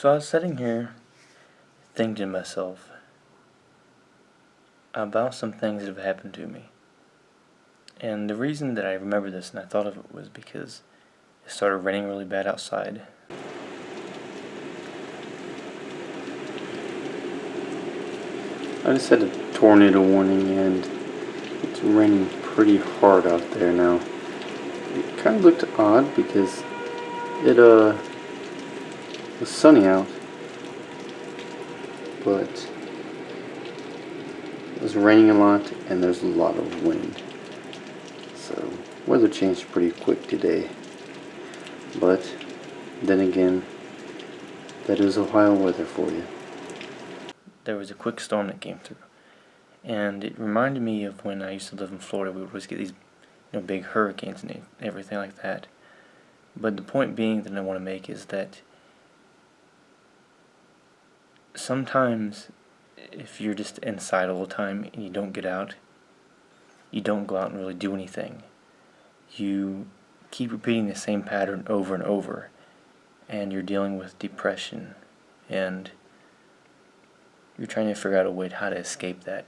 So I was sitting here thinking to myself about some things that have happened to me. And the reason that I remember this and I thought of it was because it started raining really bad outside. I just had a tornado warning and it's raining pretty hard out there now. It kind of looked odd because it was sunny out, but it was raining a lot and there's a lot of wind. So weather changed pretty quick today. But then again, that is Ohio weather for you. There was a quick storm that came through, and it reminded me of when I used to live in Florida. We would always get these big hurricanes and everything like that. But the point being that I want to make is that sometimes if you're just inside all the time and you don't get out, you don't go out and really do anything. You keep repeating the same pattern over and over, and you're dealing with depression, and you're trying to figure out a way how to escape that,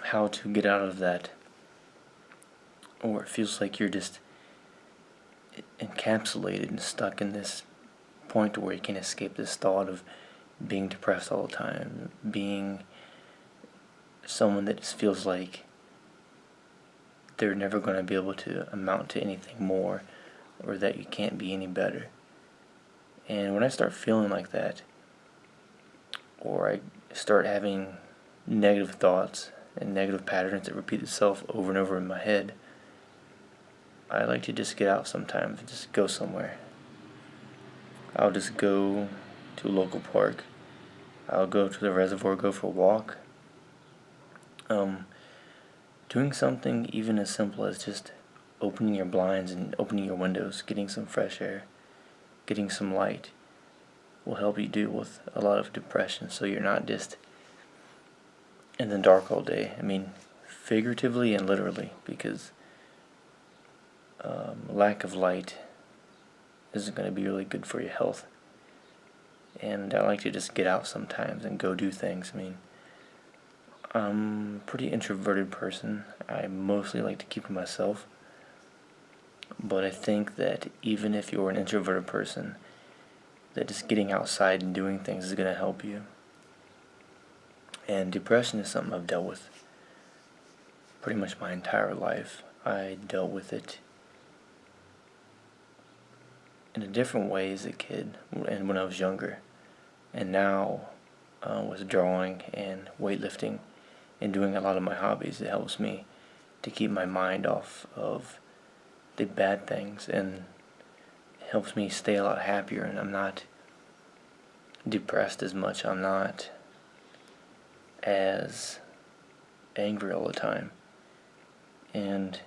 how to get out of that, or it feels like you're just encapsulated and stuck in this point where you can't escape this thought of being depressed all the time, being someone that just feels like they're never going to be able to amount to anything more, or that you can't be any better. And when I start feeling like that, or I start having negative thoughts and negative patterns that repeat itself over and over in my head, I like to just get out sometimes and just go somewhere. I'll just go to a local park. I'll go to the reservoir, go for a walk. Doing something even as simple as just opening your blinds and opening your windows, getting some fresh air, getting some light, will help you deal with a lot of depression, so you're not just in the dark all day. I mean, figuratively and literally, because lack of light isn't going to be really good for your health. And I like to just get out sometimes and go do things. I mean, I'm a pretty introverted person. I mostly like to keep to myself. But I think that even if you're an introverted person, that just getting outside and doing things is going to help you. And depression is something I've dealt with pretty much my entire life. I dealt with it in a different way as a kid and when I was younger. And now with drawing and weightlifting and doing a lot of my hobbies, it helps me to keep my mind off of the bad things, and it helps me stay a lot happier, and I'm not depressed as much. I'm not as angry all the time. And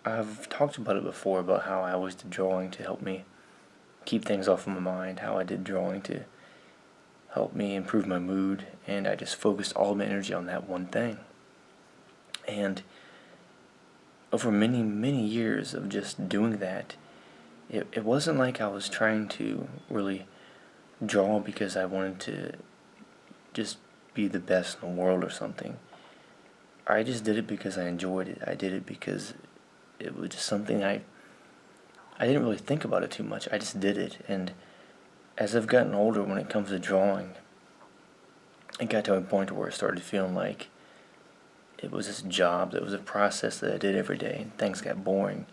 I've talked about it before, about how I always did drawing to help me keep things off of my mind, how I did drawing to help me improve my mood, and I just focused all my energy on that one thing. And over many, many years of just doing that, it wasn't like I was trying to really draw because I wanted to just be the best in the world or something. I just did it because I enjoyed it. I did it because it was just something I didn't really think about it too much. I just did it. And as I've gotten older, when it comes to drawing, it got to a point where I started feeling like it was this job, that was a process that I did every day, and things got boring.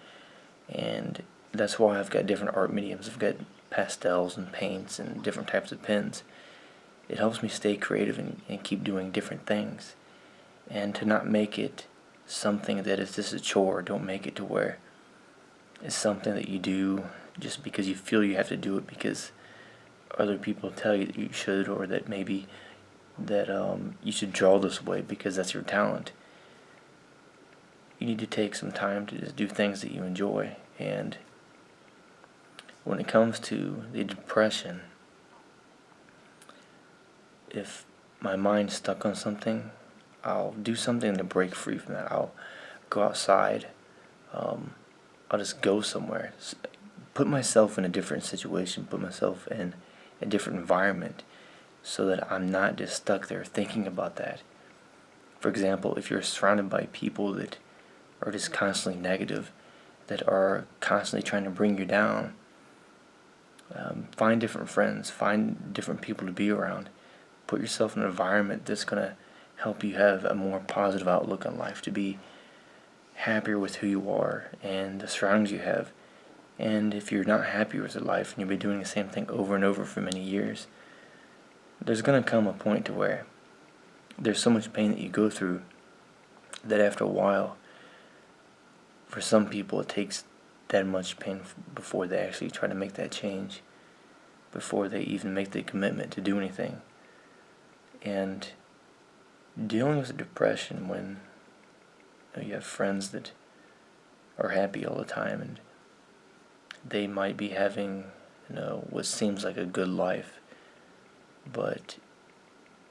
And that's why I've got different art mediums. I've got pastels and paints and different types of pens. It helps me stay creative and keep doing different things. And to not make it something that is just a chore. Don't make it to where it's something that you do just because you feel you have to do it because other people tell you that you should, or that maybe that you should draw this way because that's your talent. You need to take some time to just do things that you enjoy. And when it comes to the depression, if my mind's stuck on something, I'll do something to break free from that. I'll go outside. I'll just go somewhere, put myself in a different situation, put myself in a different environment, so that I'm not just stuck there thinking about that. For example, if you're surrounded by people that are just constantly negative, that are constantly trying to bring you down, find different friends, find different people to be around. Put yourself in an environment that's going to help you have a more positive outlook on life, to be happier with who you are and the surroundings you have. And if you're not happy with your life and you've been doing the same thing over and over for many years, there's going to come a point to where there's so much pain that you go through that after a while, for some people it takes that much pain before they actually try to make that change, before they even make the commitment to do anything. And dealing with depression when you have friends that are happy all the time and they might be having what seems like a good life, but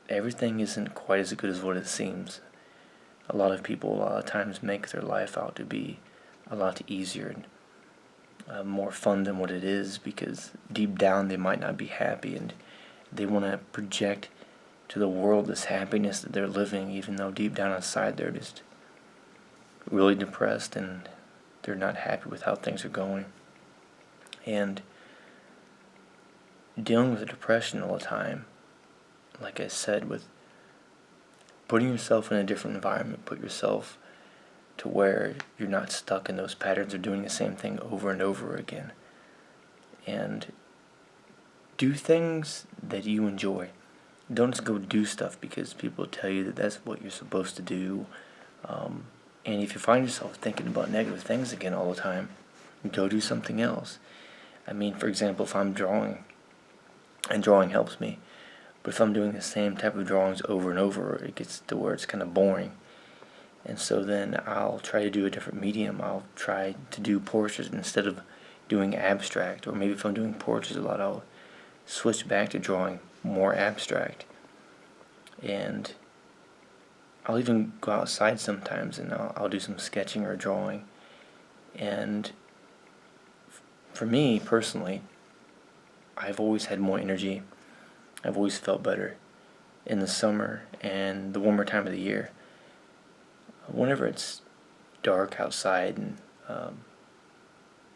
everything isn't quite as good as what it seems. A lot of people a lot of times make their life out to be a lot easier and more fun than what it is, because deep down they might not be happy and they want to project to the world this happiness that they're living, even though deep down inside they're just really depressed and they're not happy with how things are going. And dealing with depression all the time, like I said, with putting yourself in a different environment, put yourself to where you're not stuck in those patterns of doing the same thing over and over again. And do things that you enjoy. Don't just go do stuff because people tell you that that's what you're supposed to do. And if you find yourself thinking about negative things again all the time, go do something else. I mean, for example, if I'm drawing, and drawing helps me, but if I'm doing the same type of drawings over and over, it gets to where it's kind of boring. And so then I'll try to do a different medium. I'll try to do portraits instead of doing abstract. Or maybe if I'm doing portraits a lot, I'll switch back to drawing more abstract. And I'll even go outside sometimes and I'll do some sketching or drawing. And for me personally, I've always had more energy. I've always felt better in the summer and the warmer time of the year. Whenever it's dark outside and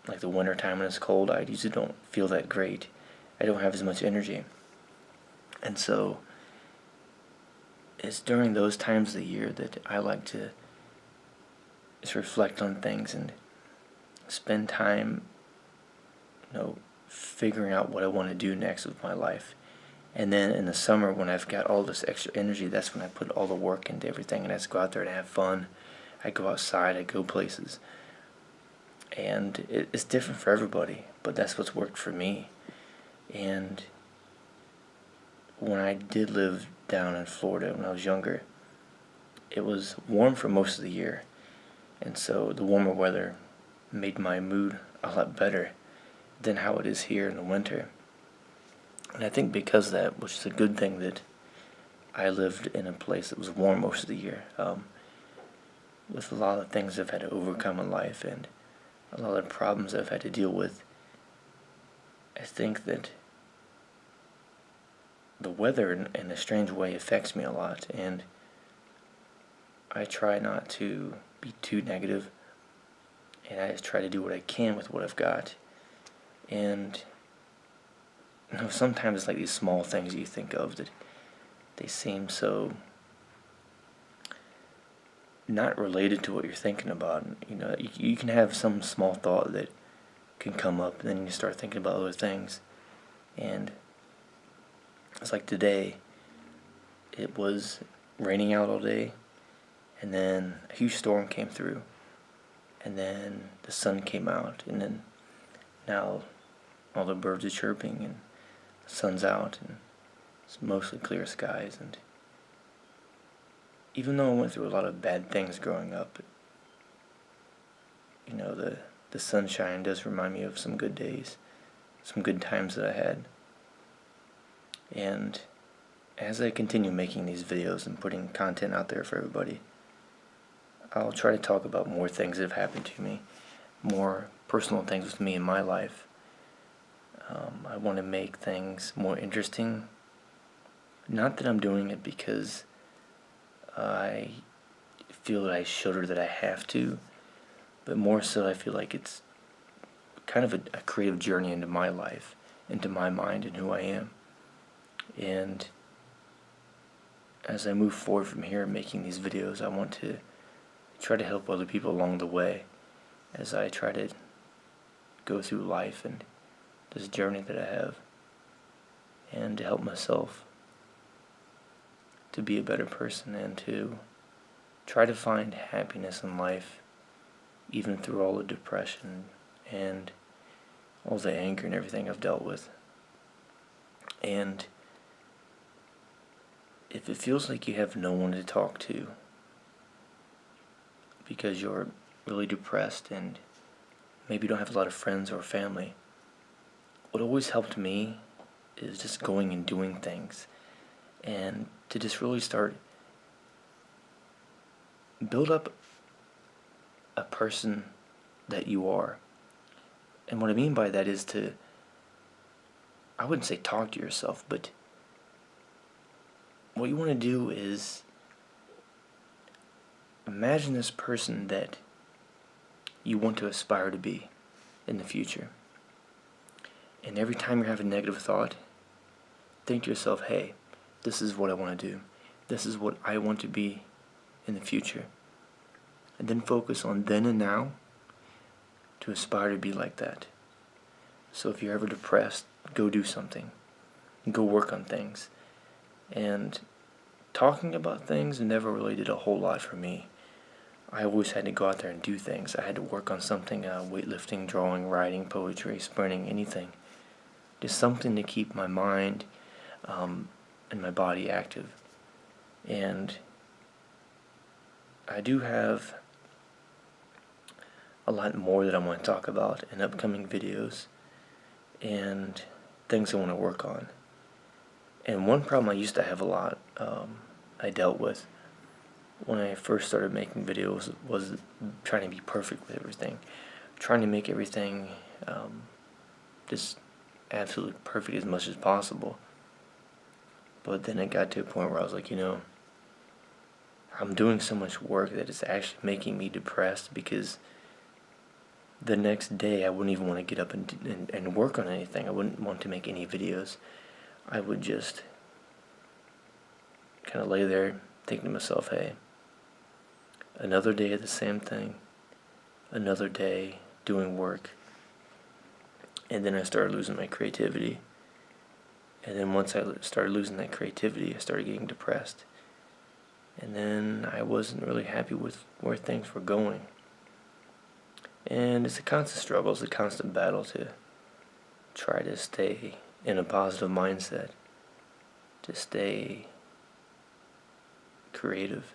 like the winter time when it's cold, I usually don't feel that great. I don't have as much energy. And so it's during those times of the year that I like to just reflect on things and spend time, figuring out what I want to do next with my life. And then in the summer, when I've got all this extra energy, that's when I put all the work into everything, and I just go out there and have fun. I go outside, I go places. And it's different for everybody, but that's what's worked for me. And when I did live down in Florida when I was younger, it was warm for most of the year. And so the warmer weather made my mood a lot better than how it is here in the winter. And I think because of that, which is a good thing that I lived in a place that was warm most of the year, with a lot of things I've had to overcome in life and a lot of problems I've had to deal with, I think that the weather in a strange way affects me a lot, and I try not to be too negative, and I just try to do what I can with what I've got. And sometimes it's like these small things you think of that they seem so not related to what you're thinking about. You can have some small thought that can come up, and then you start thinking about other things. And it's like today, it was raining out all day, and then a huge storm came through, and then the sun came out, and then now all the birds are chirping, and the sun's out, and it's mostly clear skies. And even though I went through a lot of bad things growing up, the sunshine does remind me of some good days, some good times that I had. And as I continue making these videos and putting content out there for everybody, I'll try to talk about more things that have happened to me, more personal things with me in my life, I want to make things more interesting. Not that I'm doing it because I feel that I should or that I have to, but more so I feel like it's kind of a creative journey into my life, into my mind and who I am. And as I move forward from here making these videos, I want to try to help other people along the way as I try to go through life and this journey that I have, and to help myself to be a better person and to try to find happiness in life, even through all the depression and all the anger and everything I've dealt with. And if it feels like you have no one to talk to because you're really depressed and maybe you don't have a lot of friends or family, what always helped me is just going and doing things, and to just really start build up a person that you are. And what I mean by that is to, I wouldn't say talk to yourself, but what you want to do is imagine this person that you want to aspire to be in the future. And every time you have a negative thought, think to yourself, hey, this is what I want to do. This is what I want to be in the future. And then focus on then and now to aspire to be like that. So if you're ever depressed, go do something. Go work on things. And talking about things never really did a whole lot for me. I always had to go out there and do things. I had to work on something, weightlifting, drawing, writing, poetry, sprinting, anything. Just something to keep my mind and my body active. And I do have a lot more that I want to talk about in upcoming videos and things I want to work on. And one problem I used to have a lot, I dealt with when I first started making videos, was trying to be perfect with everything. Trying to make everything just absolutely perfect as much as possible. But then it got to a point where I was like, I'm doing so much work that it's actually making me depressed, because the next day I wouldn't even want to get up and work on anything. I wouldn't want to make any videos. I would just kind of lay there thinking to myself, hey, another day of the same thing, another day doing work. And then I started losing my creativity. And then once I started losing that creativity, I started getting depressed. And then I wasn't really happy with where things were going. And it's a constant struggle, it's a constant battle to try to stay in a positive mindset, to stay creative.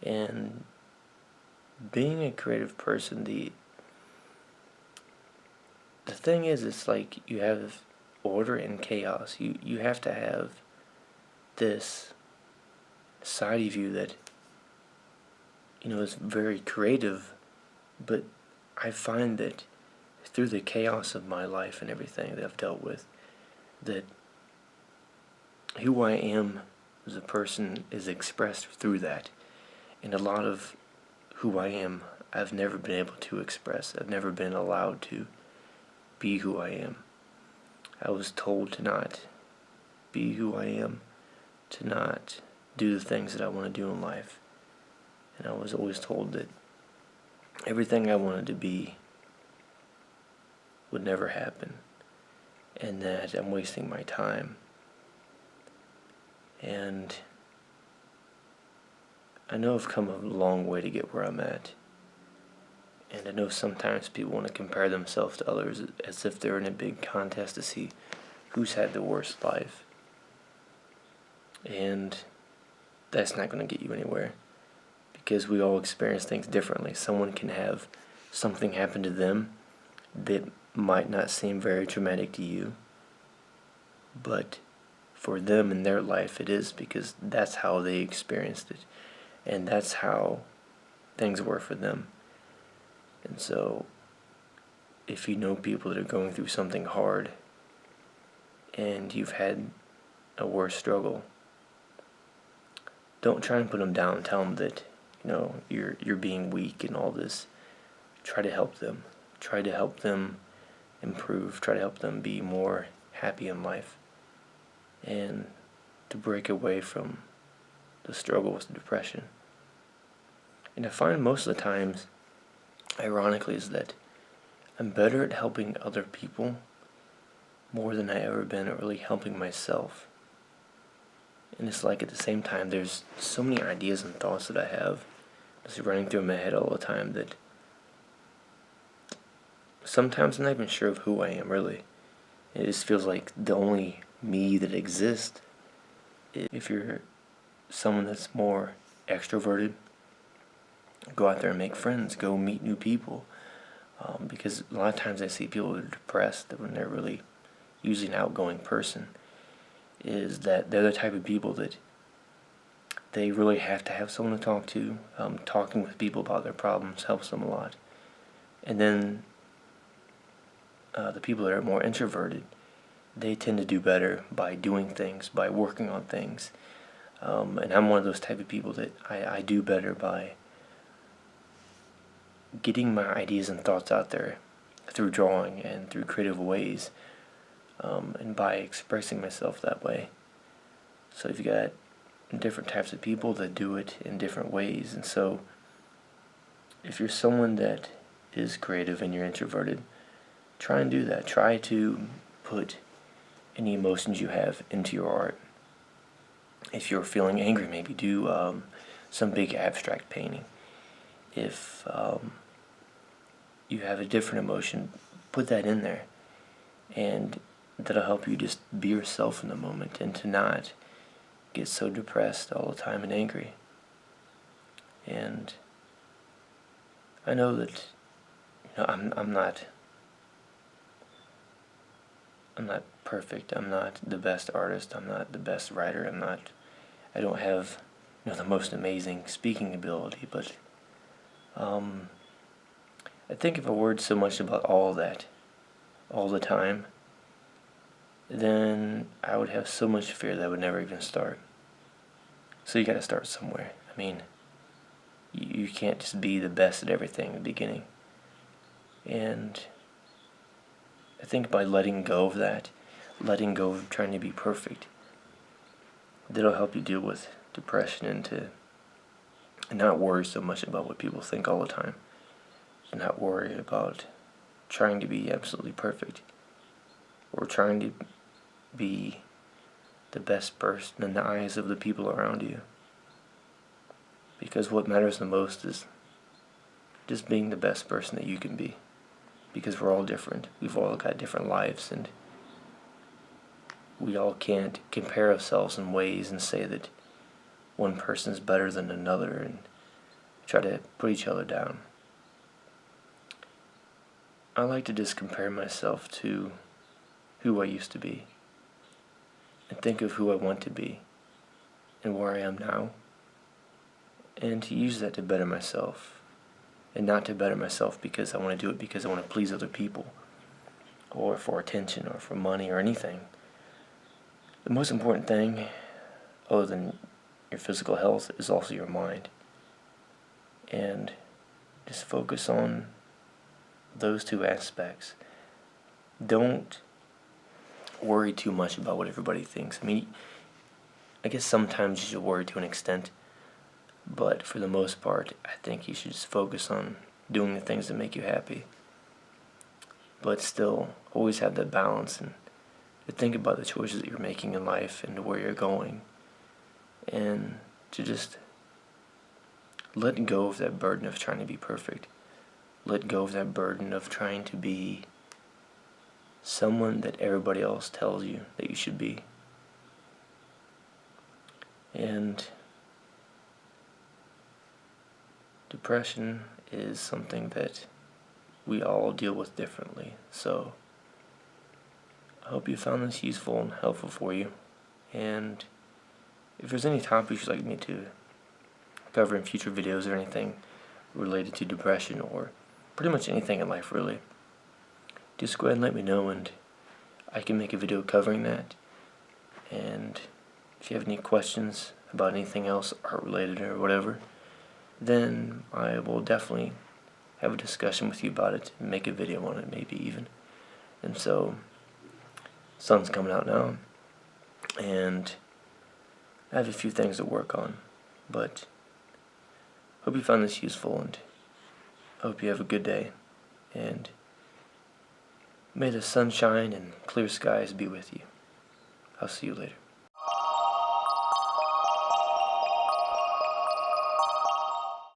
And being a creative person, the thing is, it's like you have order and chaos. You have to have this side of you that is very creative, but I find that through the chaos of my life and everything that I've dealt with, that who I am as a person is expressed through that. And a lot of who I am, I've never been able to express. I've never been allowed to be who I am. I was told to not be who I am, to not do the things that I want to do in life. And I was always told that everything I wanted to be would never happen, and that I'm wasting my time. And I know I've come a long way to get where I'm at. And I know sometimes people want to compare themselves to others as if they're in a big contest to see who's had the worst life. And that's not going to get you anywhere, because we all experience things differently. Someone can have something happen to them that might not seem very traumatic to you, but for them in their life it is, because that's how they experienced it, and that's how things were for them. And so if you know people that are going through something hard and you've had a worse struggle, don't try and put them down. Tell them that, you're being weak and all this. Try to help them. Try to help them improve. Try to help them be more happy in life, and to break away from the struggle with depression. And I find most of the times, ironically, is that I'm better at helping other people more than I ever been at really helping myself. And it's like at the same time, there's so many ideas and thoughts that I have just running through my head all the time that sometimes I'm not even sure of who I am really. It just feels like the only me that exists. If you're someone that's more extroverted, go out there and make friends, go meet new people. Because a lot of times I see people that are depressed when they're really usually an outgoing person, is that they're the type of people that they really have to have someone to talk to. Talking with people about their problems helps them a lot. And then the people that are more introverted, they tend to do better by doing things, by working on things. And I'm one of those type of people that I do better by getting my ideas and thoughts out there through drawing and through creative ways, and by expressing myself that way. So you've got different types of people that do it in different ways. And so if you're someone that is creative and you're introverted, try and do that. Try to put any emotions you have into your art. If you're feeling angry, maybe do some big abstract painting. If you have a different emotion, put that in there, and that'll help you just be yourself in the moment and to not get so depressed all the time and angry. And I know that I'm not perfect. I'm not the best artist. I'm not the best writer. I don't have the most amazing speaking ability, but I think if I worried so much about all that all the time, then I would have so much fear that I would never even start. So you gotta start somewhere. I mean, you can't just be the best at everything in the beginning. And I think by letting go of that, letting go of trying to be perfect, that'll help you deal with depression and not worry so much about what people think all the time. To not worry about trying to be absolutely perfect or trying to be the best person in the eyes of the people around you. Because what matters the most is just being the best person that you can be. Because we're all different. We've all got different lives, and we all can't compare ourselves in ways and say that one person is better than another and try to put each other down. I like to just compare myself to who I used to be and think of who I want to be and where I am now, and to use that to better myself, and not to better myself because I want to do it because I want to please other people or for attention or for money or anything. The most important thing, other than your physical health, is also your mind. And just focus on those two aspects. Don't worry too much about what everybody thinks. I mean, I guess sometimes you should worry to an extent, but for the most part, I think you should just focus on doing the things that make you happy. But still, always have that balance and to think about the choices that you're making in life and where you're going, and to just let go of that burden of trying to be perfect. Let go of that burden of trying to be someone that everybody else tells you that you should be. And depression is something that we all deal with differently. So I hope you found this useful and helpful for you. And if there's any topics you'd like me to cover in future videos or anything related to depression or pretty much anything in life really, just go ahead and let me know, and I can make a video covering that. And if you have any questions about anything else art related or whatever, then I will definitely have a discussion with you about it and make a video on it, maybe even. And so, sun's coming out now, and I have a few things to work on, but hope you found this useful, and I hope you have a good day, and may the sunshine and clear skies be with you. I'll see you later.